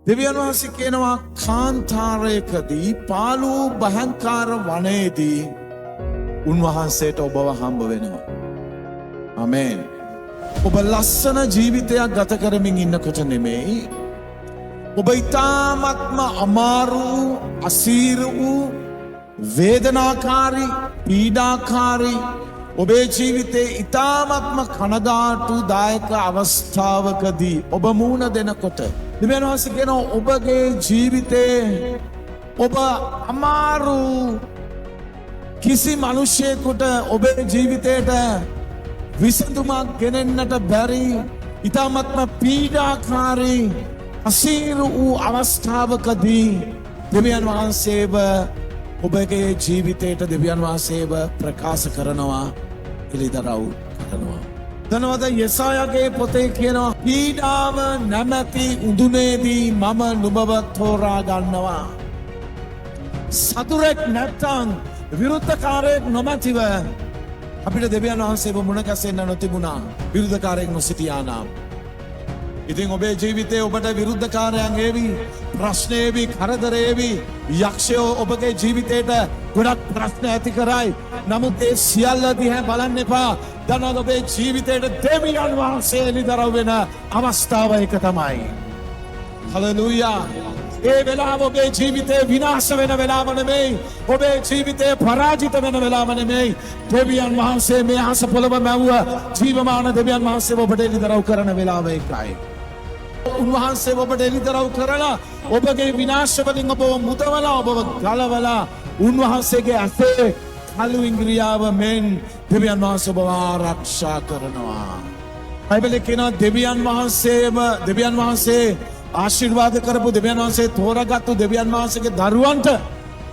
දෙවියන් වහන්සේ කියනවා කාන්තාරයකදී පාළු භයංකාර වනයේදී උන්වහන්සේට ඔබව හම්බ වෙනවා. ආමේන්. ඔබ ලස්සන ජීවිතයක් ගත කරමින් ඉන්නකොට නෙමෙයි, ඔබ ඉතාමත්ම අමාරු අසීරු වූ වේදනාකාරී පීඩාකාරී ඔබේ ජීවිතේ ඉතාමත්ම කනගාටුදායක අවස්ථාවකදී ඔබ මුහුණ දෙනකොට දෙවියන් වහන්සේ කියනවා ඔබගේ ජීවිතේ ඔබ අමාරු කිසි මිනිසෙකුට ඔබේ ජීවිතයට විසඳුමක් ගෙනෙන්නට බැරි ඉතාමත්ම පීඩාකාරී අසීරු වූ අවස්ථාවකදී දෙවියන් වහන්සේව ඔබගේ ජීවිතයට දෙවියන් වහන්සේව ප්‍රකාශ කරනවා, එළිදරව් කරනවා. දනවද යෙසායාගේ පොතේ කියනවා පීඩාව නැමැති උඳුනේදී මම නුඹව තෝරා ගන්නවා. සතුරෙක් නැත්තම් විරුද්ධකාරයෙක් නොමැතිව අපිට දෙවියන් වහන්සේව මුණ ගැසෙන්න නොතිබුණා, විරුද්ධකාරයෙක් නොසිටියා නම්. ඉතින් ඔබේ ජීවිතේ ඔබට විරුද්ධකාරයන් ඒවි, ප්‍රශ්න ඒවි, කරදර ඒවි, යක්ෂයෝ ඔබගේ ජීවිතේට ගොඩක් ප්‍රශ්න ඇති කරයි. නමුත් ඒ සියල්ල දිහා බලන්න එපා. දනවද ඔබේ ජීවිතේට දෙවියන් වහන්සේ එළිදරව් වෙන අවස්ථාව එක තමයි. හලෙලූයා. ඒ වෙලාව ඔබේ ජීවිතේ විනාශ වෙන වෙලාව නෙමෙයි, ඔබේ ජීවිතේ පරාජිත වෙන වෙලාව නෙමෙයි. දෙවියන් වහන්සේ මේ අහස පොළව මැව්ව ජීවමාන දෙවියන් වහන්සේ ඔබට එළිදරව් කරන වෙලාව එකයි. උන්වහන්සේ ඔබට එළිදරව් කරලා ඔබගේ විනාශ වලින් ඔබව මුදවලා ඔබව ගලවලා උන්වහන්සේගේ ඇසේ කළු ඉංග්‍රියාව මෙන් දෙවියන් වහන්සේ ඔබව ආරක්ෂා කරනවා. බයිබලයේ කියනවා දෙවියන් වහන්සේ ආශිර්වාද කරපු දෙවියන් වහන්සේ තෝරාගත්තු දෙවියන් වහන්සේගේ දරුවන්ට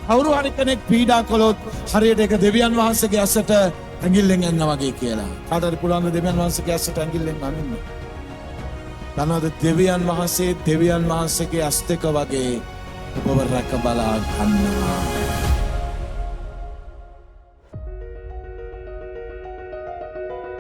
කවුරු හරි කෙනෙක් පීඩා කළොත් හරියට ඒක දෙවියන් වහන්සේගේ ඇසට ඇඟිල්ලෙන් යනවා වගේ කියලා. කාට හරි පුළුවන් දෙවියන් වහන්සේගේ ඇසට ඇඟිල්ලෙන් අනින්න. දන්නවද දෙවියන් වහන්සේගේ ඇස් දෙක වගේ ඔබව රැක බලා ගන්නවා.